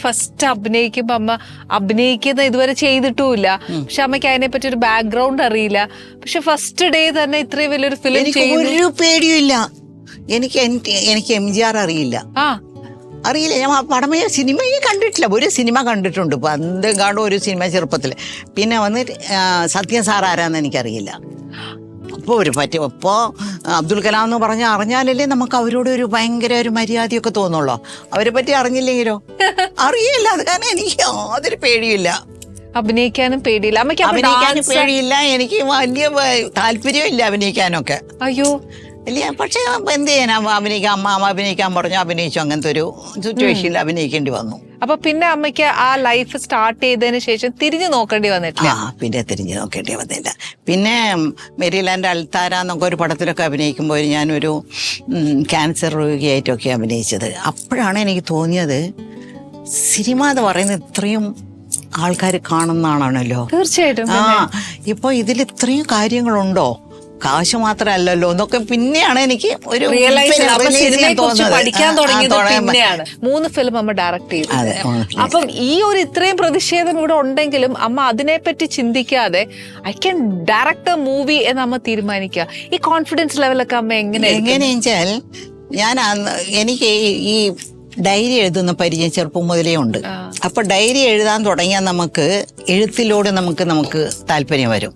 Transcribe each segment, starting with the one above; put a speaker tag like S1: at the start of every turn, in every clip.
S1: First അഭിനയിക്കുമ്പോ അമ്മ അഭിനയിക്കുന്ന ഇതുവരെ ചെയ്തിട്ടുമില്ല. പക്ഷെ അമ്മയ്ക്ക് അതിനെ പറ്റി ഒരു ബാക്ക്ഗ്രൗണ്ട് അറിയില്ല. പക്ഷെ ഫസ്റ്റ് ഡേ തന്നെ ഇത്രയും വലിയൊരു ഫിലിം ചെയ്യുന്നു.
S2: ഒരു പേടിയില്ല. എനിക്ക് MGR അറിയില്ല. അറിയില്ല. ഞാൻ പടമേ സിനിമയെ കണ്ടിട്ടില്ല. ഒരു സിനിമ കണ്ടിട്ടുണ്ട്, പന്തെങ്ങാണ്ടും ഒരു സിനിമ ചെറുപ്പത്തിൽ. പിന്നെ വന്ന് സത്യം സാർ ആരാന്ന് എനിക്കറിയില്ല. അപ്പോൾ ഇപ്പോൾ അബ്ദുൽ കലാം എന്ന് പറഞ്ഞാൽ അറിഞ്ഞാലല്ലേ നമുക്ക് അവരോട് ഒരു ഭയങ്കര ഒരു മര്യാദയൊക്കെ തോന്നുള്ളൂ. അവരെ പറ്റി അറിഞ്ഞില്ലെങ്കിലോ അറിയില്ല. അത് കാരണം എനിക്ക് യാതൊരു പേടിയില്ല.
S1: അഭിനയിക്കാനും പേടിയില്ല.
S2: അഭിനയിക്കാനും പേടിയില്ല. എനിക്ക് വലിയ താല്പര്യവും ഇല്ല അഭിനയിക്കാനൊക്കെ.
S1: അയ്യോ
S2: ഇല്ല. പക്ഷെ എന്ത് ചെയ്യാനാ, അമ്മ അഭിനയിക്കാൻ പറഞ്ഞു, അഭിനയിച്ചു. അങ്ങനത്തെ ഒരു സിറ്റുവേഷനിൽ അഭിനയിക്കേണ്ടി വന്നു.
S1: അപ്പൊ പിന്നെ അമ്മയ്ക്ക് ആ ലൈഫ് സ്റ്റാർട്ട് ചെയ്തതിന് ശേഷം തിരിഞ്ഞു നോക്കേണ്ടി വന്നിട്ടില്ല?
S2: പിന്നെ തിരിഞ്ഞു നോക്കേണ്ടി വന്നില്ല. പിന്നെ മെരിലാൻഡ് അൽത്താര എന്നൊക്കെ ഒരു പടത്തിലൊക്കെ അഭിനയിക്കുമ്പോൾ ഞാനൊരു ക്യാൻസർ രോഗിയായിട്ടൊക്കെ അഭിനയിച്ചത്. അപ്പോഴാണ് എനിക്ക് തോന്നിയത് സിനിമ എന്ന് പറയുന്നത് ഇത്രയും ആൾക്കാർ കാണുന്നതാണല്ലോ.
S1: തീർച്ചയായിട്ടും.
S2: ഇപ്പൊ ഇതിൽ ഇത്രയും കാര്യങ്ങളുണ്ടോ, കാശ് മാത്രമല്ലല്ലോ എന്നൊക്കെ പിന്നെയാണ് എനിക്ക് ഒരു
S1: പഠിക്കാൻ തുടങ്ങിയത്. 3 ഫിലിം അമ്മ ഡയറക്ട് ചെയ്തു. അപ്പം ഈ ഒരു ഇത്രയും പ്രതിഷേധം ഇവിടെ ഉണ്ടെങ്കിലും അമ്മ അതിനെപ്പറ്റി ചിന്തിക്കാതെ I can direct A movie എന്ന് അമ്മ തീരുമാനിക്കുക. ഈ കോൺഫിഡൻസ് ലെവലൊക്കെ അമ്മ
S2: എങ്ങനെയാച്ചാൽ എനിക്ക് ഈ ഡയറി എഴുതുന്ന പരിചയം ചെറുപ്പം മുതലേ ഉണ്ട്. അപ്പൊ ഡയറി എഴുതാൻ തുടങ്ങിയാൽ നമുക്ക് എഴുത്തിലൂടെ നമുക്ക് താല്പര്യം വരും,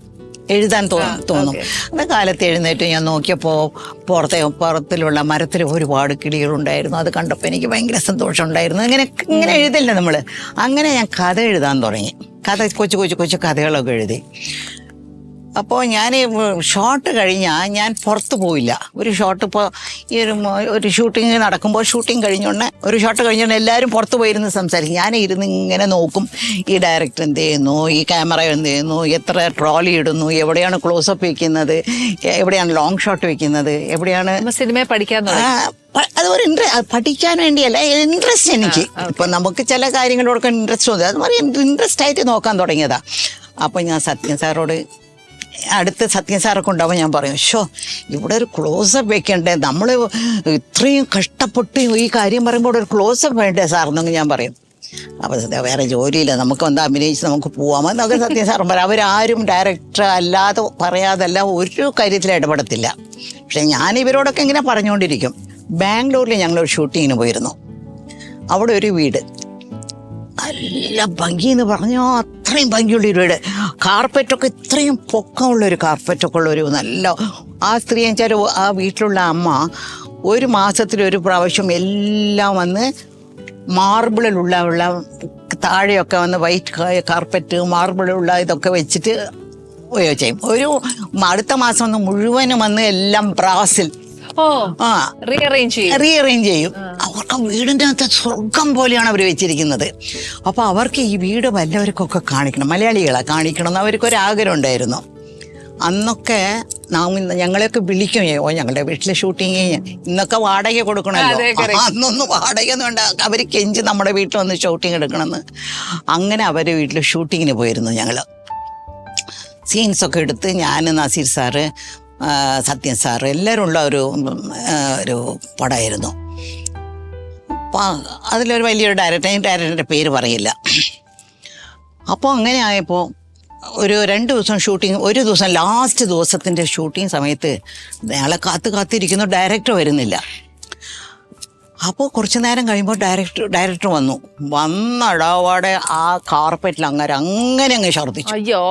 S2: എഴുതാൻ തോന്നും. അന്ന കാലത്ത് എഴുന്നേറ്റ് ഞാൻ നോക്കിയപ്പോൾ പുറത്തിലുള്ള മരത്തിൽ ഒരുപാട് കിളികളുണ്ടായിരുന്നു. അത് കണ്ടപ്പോൾ എനിക്ക് ഭയങ്കര സന്തോഷം ഉണ്ടായിരുന്നു. ഇങ്ങനെ എഴുതില്ല നമ്മൾ. അങ്ങനെ ഞാൻ കഥ എഴുതാൻ തുടങ്ങി. കൊച്ചു കഥകളൊക്കെ എഴുതി. അപ്പോൾ ഞാൻ ഷോട്ട് കഴിഞ്ഞാൽ ഞാൻ പുറത്ത് പോയില്ല. ഒരു ഷോട്ട് ഇപ്പോൾ ഈ ഒരു ഷൂട്ടിങ് നടക്കുമ്പോൾ ഷൂട്ടിങ് കഴിഞ്ഞോണ്ട് ഒരു ഷോട്ട് കഴിഞ്ഞോണ്ട് എല്ലാവരും പുറത്ത് പോയിരുന്ന് സംസാരിക്കും. ഞാൻ ഇരുന്ന് ഇങ്ങനെ നോക്കും, ഈ ഡയറക്ടർ എന്ത് ചെയ്യുന്നു, ഈ ക്യാമറ എന്ത് ചെയ്യുന്നു, എത്ര ട്രോളി ഇടുന്നു, എവിടെയാണ് ക്ലോസപ്പ് വെക്കുന്നത്, എവിടെയാണ് ലോങ് ഷോട്ട് വെക്കുന്നത്, എവിടെയാണ്
S1: സിനിമയെ പഠിക്കാൻ.
S2: അതൊരു പഠിക്കാൻ വേണ്ടിയല്ല, ഇൻട്രസ്റ്റ് എനിക്ക്. ഇപ്പം നമുക്ക് ചില കാര്യങ്ങളോടൊക്കെ ഇൻട്രസ്റ്റ് തോന്നി, അത് പറയുക ഇൻട്രസ്റ്റ് ആയിട്ട് നോക്കാൻ തുടങ്ങിയതാ. അപ്പോൾ ഞാൻ സത്യൻ സാറോട് അടുത്ത് സത്യൻ സാറൊക്കെ ഉണ്ടാവും, ഞാൻ പറയും, ഇവിടെ ഒരു ക്ലോസപ്പ് വെക്കണ്ടേ, നമ്മൾ ഇത്രയും കഷ്ടപ്പെട്ട് ഈ കാര്യം പറയുമ്പോൾ ഒരു ക്ലോസപ്പ് വേണ്ടേ സാറെന്നൊക്കെ ഞാൻ പറയും. അപ്പോൾ വേറെ ജോലിയില്ല, നമുക്ക് വന്ന് അഭിനയിച്ച് നമുക്ക് പോവാമെന്നൊക്കെ സത്യൻ സാറും പറയും. അവരാരും ഡയറക്ടർ അല്ലാതെ പറയാതല്ല ഒരു കാര്യത്തിൽ ഇടപെടത്തില്ല. പക്ഷെ ഞാൻ ഇവരോടൊക്കെ ഇങ്ങനെ പറഞ്ഞുകൊണ്ടിരിക്കും. ബാംഗ്ലൂരിൽ ഞങ്ങളൊരു ഷൂട്ടിങ്ങിന് പോയിരുന്നു. അവിടെ ഒരു വീട് നല്ല ഭംഗിയെന്ന് പറഞ്ഞോ അത്രയും ഭംഗിയുള്ളൊരു വീട്. കാർപ്പറ്റൊക്കെ ഇത്രയും പൊക്കമുള്ളൊരു കാർപ്പറ്റൊക്കെ ഉള്ളൊരു നല്ല, ആ സ്ത്രീ വെച്ചാൽ ആ വീട്ടിലുള്ള അമ്മ ഒരു മാസത്തിലൊരു പ്രാവശ്യം എല്ലാം വന്ന് മാർബിളിലുള്ള താഴെയൊക്കെ വന്ന് വൈറ്റ് കാർപ്പറ്റ് മാർബിളുള്ള ഇതൊക്കെ വെച്ചിട്ട് ചെയ്യും. ഒരു അടുത്ത മാസം വന്ന് മുഴുവനും വന്ന് എല്ലാം ബ്രാസിൽ റീഅറേഞ്ച് ചെയ്യും. അവർക്ക് വീടിൻ്റെ അകത്ത് സ്വർഗം പോലെയാണ് അവർ വെച്ചിരിക്കുന്നത്. അപ്പോൾ അവർക്ക് ഈ വീട് വല്ലവർക്കൊക്കെ കാണിക്കണം, മലയാളികളെ കാണിക്കണം എന്ന് അവർക്കൊരാഗ്രഹം ഉണ്ടായിരുന്നു. അന്നൊക്കെ ഞങ്ങളെയൊക്കെ വിളിക്കും, ഞങ്ങളുടെ വീട്ടിലെ ഷൂട്ടിങ് ഇന്നൊക്കെ വാടക കൊടുക്കണമല്ലോ, അന്നൊന്നും വാടകയൊന്നും വേണ്ട, അവർ കെഞ്ചി നമ്മുടെ വീട്ടിൽ വന്ന് ഷൂട്ടിങ് എടുക്കണമെന്ന്. അങ്ങനെ അവരുടെ വീട്ടിൽ ഷൂട്ടിങ്ങിന് പോയിരുന്നു. ഞങ്ങൾ സീൻസൊക്കെ എടുത്ത് ഞാൻ, നസീർ സാറ്, സത്യൻ സാറ് എല്ലാവരും ഉള്ള ഒരു പടമായിരുന്നു. അപ്പോൾ അതിലൊരു വലിയൊരു ഡയറക്ടറിൻ്റെ പേര് പറയില്ല. അപ്പോൾ അങ്ങനെ ആയപ്പോൾ ഒരു 2 ദിവസം ഷൂട്ടിങ്, ഒരു ദിവസം ലാസ്റ്റ് ദിവസത്തിൻ്റെ ഷൂട്ടിങ് സമയത്ത് ഞങ്ങളെ കാത്തിരിക്കുന്നു, ഡയറക്ടർ വരുന്നില്ല. അപ്പോൾ കുറച്ച് നേരം കഴിയുമ്പോൾ ഡയറക്ടർ വന്നടവാടെ ആ കാർപ്പറ്റിൽ അങ്ങനെ അങ്ങ് ഛർദ്ദിച്ചു.
S1: അയ്യോ,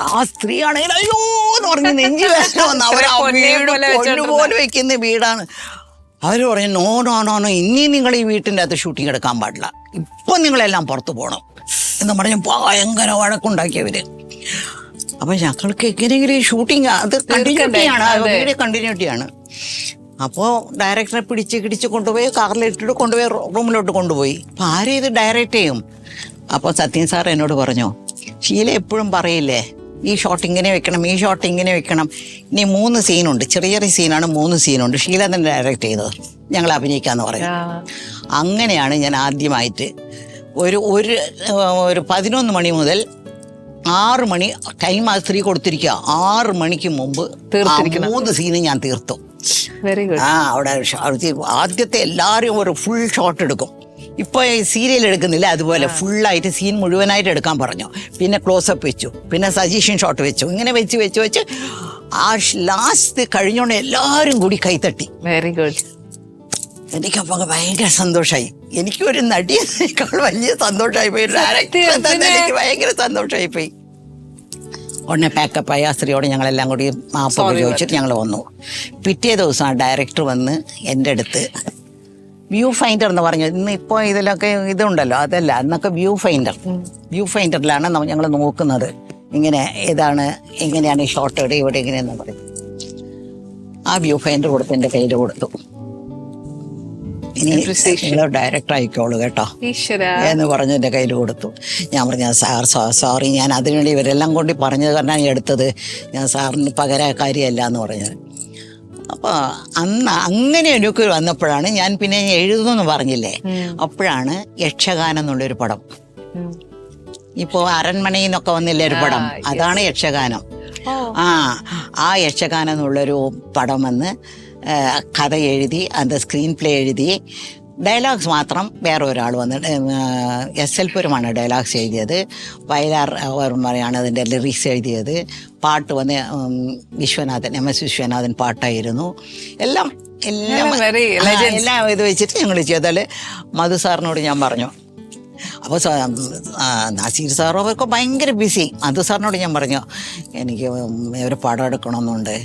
S2: ആ സ്ത്രീ ആണെങ്കിൽ അയ്യോ എന്ന് പറഞ്ഞ് നെഞ്ചു വേദന വന്നു. അവർ ആ വീട് പൊന്നുപോലെ വെക്കുന്ന വീടാണ്. അവർ പറഞ്ഞു, നോ ഇനി നിങ്ങൾ ഈ വീട്ടിൻ്റെ അകത്ത് ഷൂട്ടിങ് എടുക്കാൻ പാടില്ല, ഇപ്പം നിങ്ങളെല്ലാം പുറത്ത് പോകണം എന്ന് പറഞ്ഞ് ഭയങ്കര വഴക്കുണ്ടാക്കിയവർ. അപ്പം ഞങ്ങൾക്ക് എങ്ങനെയെങ്കിലും ഈ ഷൂട്ടിങ് അത് കണ്ടിന്യൂറ്റിയാണ്. അപ്പോൾ ഡയറക്ടറെ പിടിച്ച് കൊണ്ടുപോയി കാറിലിട്ടിട്ട് കൊണ്ടുപോയി റൂമിലോട്ട് കൊണ്ടുപോയി. അപ്പം ആരും ഇത് ഡയറക്റ്റ് ചെയ്യും. അപ്പോൾ സത്യൻ സാർ എന്നോട് പറഞ്ഞു, ഷീല എപ്പോഴും പറയില്ലേ ഈ ഷോട്ട് ഇങ്ങനെ വെക്കണം, ഈ ഷോട്ട് ഇങ്ങനെ വെക്കണം. ഇനി 3 സീനുണ്ട്, ചെറിയ സീനാണ്, 3 സീനുണ്ട്. ഷീല തന്നെ ഡയറക്റ്റ് ചെയ്തത്, ഞങ്ങൾ അഭിനയിക്കാന്ന് പറയും. അങ്ങനെയാണ് ഞാൻ ആദ്യമായിട്ട് ഒരു 11 മണി മുതൽ 6 മണി ടൈം ആ സ്ത്രീ കൊടുത്തിരിക്കുക. 6 മണിക്ക് മുമ്പ് 3 സീന് ഞാൻ തീർത്തു.
S1: Very good.
S2: അവിടെ ആദ്യത്തെ എല്ലാവരും ഒരു ഫുൾ ഷോട്ട് എടുക്കും. ഇപ്പോൾ സീരിയൽ എടുക്കുന്നില്ല അതുപോലെ ഫുള്ളായിട്ട് സീൻ മുഴുവനായിട്ട് എടുക്കാൻ പറഞ്ഞു. പിന്നെ ക്ലോസപ്പ് വെച്ചു, പിന്നെ സജീഷൻ ഷോട്ട് വെച്ചു, ഇങ്ങനെ വെച്ച് ആ ലാസ്റ്റ് കഴിഞ്ഞോണ്ട് എല്ലാവരും കൂടി കൈത്തട്ടി.
S1: Very good.
S2: എനിക്കപ്പോൾ ഭയങ്കര സന്തോഷമായി. എനിക്കൊരു നടിയേക്കാൾ വലിയ സന്തോഷമായി പോയി, എനിക്ക് ഭയങ്കര സന്തോഷമായി പോയി. ഉടനെ പാക്കപ്പായി ആ സ്ത്രീയോട് ഞങ്ങളെല്ലാം കൂടി മാപ്പൊക്കെ ചോദിച്ചിട്ട് ഞങ്ങൾ വന്നു. പിറ്റേ ദിവസം ആ ഡയറക്ടർ വന്ന് എൻ്റെ അടുത്ത് വ്യൂ ഫൈൻഡർ എന്ന് പറഞ്ഞു. ഇന്ന് ഇപ്പോൾ ഇതിലൊക്കെ ഇതുണ്ടല്ലോ, അതല്ല, അന്നൊക്കെ വ്യൂ ഫൈൻഡറിലാണ് ഞങ്ങൾ നോക്കുന്നത്. ഇങ്ങനെ ഏതാണ്, എങ്ങനെയാണ് ഈ ഷോട്ട് ഇവിടെ എങ്ങനെയെന്ന് പറയും. ആ വ്യൂ ഫൈൻഡർ കൊടുത്ത് എൻ്റെ കയ്യിൽ കൊടുത്തു. ഇനി ഡയറക്ടർ ആയിക്കോളൂ കേട്ടോ എന്ന് പറഞ്ഞ് എൻ്റെ കയ്യിൽ കൊടുത്തു. ഞാൻ പറഞ്ഞു സാർ സോറി, ഞാൻ അതിനുവേണ്ടി ഇവരെല്ലാം കൊണ്ട് പറഞ്ഞത് കാരണം എടുത്തത്, ഞാൻ സാറിന് പകരക്കാരിയല്ല എന്ന് പറഞ്ഞത്. അപ്പോൾ അന്ന് അങ്ങനെ എനിക്ക് വന്നപ്പോഴാണ് ഞാൻ പിന്നെ എഴുതുമെന്ന് പറഞ്ഞില്ലേ, അപ്പോഴാണ് യക്ഷഗാനം എന്നുള്ളൊരു പടം. ഇപ്പോൾ അരൺമണയിൽ നിന്നൊക്കെ വന്നില്ലേ ഒരു പടം, അതാണ് യക്ഷഗാനം. ആ യക്ഷഗാനം എന്നുള്ളൊരു പടം വന്ന് കഥ എഴുതി, അത് സ്ക്രീൻ പ്ലേ എഴുതി, ഡയലോഗ്സ് മാത്രം വേറെ ഒരാൾ വന്ന് SL പുരമാണ് ഡയലോഗ്സ് എഴുതിയത്. വയലാർ ഓർമ്മയാണ് അതിൻ്റെ ലിറിക്സ് എഴുതിയത്. പാട്ട് വന്ന് വിശ്വനാഥൻ, MS വിശ്വനാഥൻ പാട്ടായിരുന്നു. എല്ലാം ഇത് വെച്ചിട്ട് ഞങ്ങൾ ചെയ്താൽ മധു സാറിനോട് ഞാൻ പറഞ്ഞു. അപ്പോൾ നാസീർ സാറും അവർക്ക് ഭയങ്കര ബിസി. മധു സാറിനോട് ഞാൻ പറഞ്ഞു, എനിക്ക് ഒരു പടം എടുക്കണമെന്നുണ്ട്,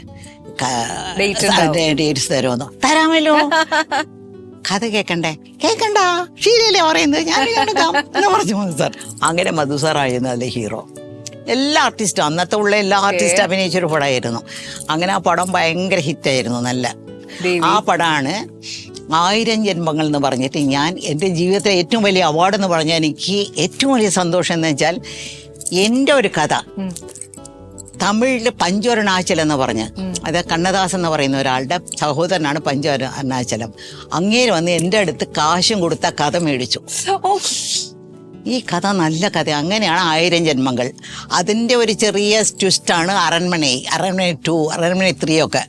S2: ഡേറ്റ്സ് തരുമെന്നോ. തരാമല്ലോ, കഥ കേക്കണ്ട ശരിയല്ലേ പറയുന്നത്, ഞാൻ എടുക്കാം എന്ന് പറഞ്ഞു മധു സാർ. അങ്ങനെ മധു സാറായിരുന്നു അതിലെ ഹീറോ. എല്ലാ ആർട്ടിസ്റ്റും, അന്നത്തെ ഉള്ള എല്ലാ ആർട്ടിസ്റ്റും അഭിനയിച്ചൊരു പടമായിരുന്നു. അങ്ങനെ ആ പടം ഭയങ്കര ഹിറ്റായിരുന്നു. നല്ല ആ പടമാണ് 1000 ജന്മങ്ങൾ എന്ന് പറഞ്ഞിട്ട്. ഞാൻ എൻ്റെ ജീവിതത്തിലെ ഏറ്റവും വലിയ അവാർഡ് എന്ന് പറഞ്ഞാൽ എനിക്ക് ഏറ്റവും വലിയ സന്തോഷം എന്ന് വെച്ചാൽ, എൻ്റെ ഒരു കഥ തമിഴിൽ പഞ്ചോരണാചലം എന്ന് പറഞ്ഞ്, അത് കണ്ണദാസ് എന്ന് പറയുന്ന ഒരാളുടെ സഹോദരനാണ് പഞ്ചോരണാചലം. അങ്ങേര് വന്ന് എൻ്റെ അടുത്ത് കാശും കൊടുത്ത കഥ മേടിച്ചു. ഈ കഥ നല്ല കഥ. അങ്ങനെയാണ് 1000 ജന്മങ്ങൾ. അതിൻ്റെ ഒരു ചെറിയ ട്വിസ്റ്റാണ് അരൺമണി 2, അരൺമണി 3 ഒക്കെ.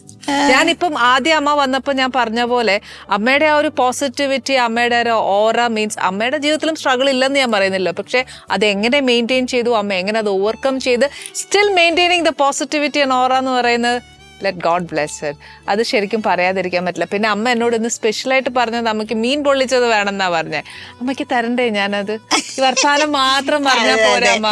S1: ഞാനിപ്പം ആദ്യം അമ്മ വന്നപ്പോൾ ഞാൻ പറഞ്ഞ പോലെ അമ്മയുടെ ആ ഒരു പോസിറ്റിവിറ്റി, അമ്മയുടെ ഒരു ഓറ മീൻസ് അമ്മയുടെ ജീവിതത്തിലും സ്ട്രഗിൾ ഇല്ലെന്ന് ഞാൻ പറയുന്നില്ല, പക്ഷെ അത് എങ്ങനെ മെയിൻറ്റെയിൻ ചെയ്തു, അമ്മ എങ്ങനെ അത് ഓവർകം ചെയ്ത് still maintaining the positivity and aura എന്ന് പറയുന്നത്, ലെറ്റ് ഗോഡ് ബ്ലെസ് ഹർ. അത് ശരിക്കും പറയാതിരിക്കാൻ പറ്റില്ല. പിന്നെ അമ്മ എന്നോട് ഇന്ന് സ്പെഷ്യലായിട്ട് പറഞ്ഞത് അമ്മയ്ക്ക് മീൻ പൊള്ളിച്ചത് വേണമെന്നാ പറഞ്ഞേ. അമ്മയ്ക്ക് തരണ്ടേ ഞാനത്? ഈ വർത്താനം മാത്രം പറഞ്ഞാൽ പോരാ അമ്മ.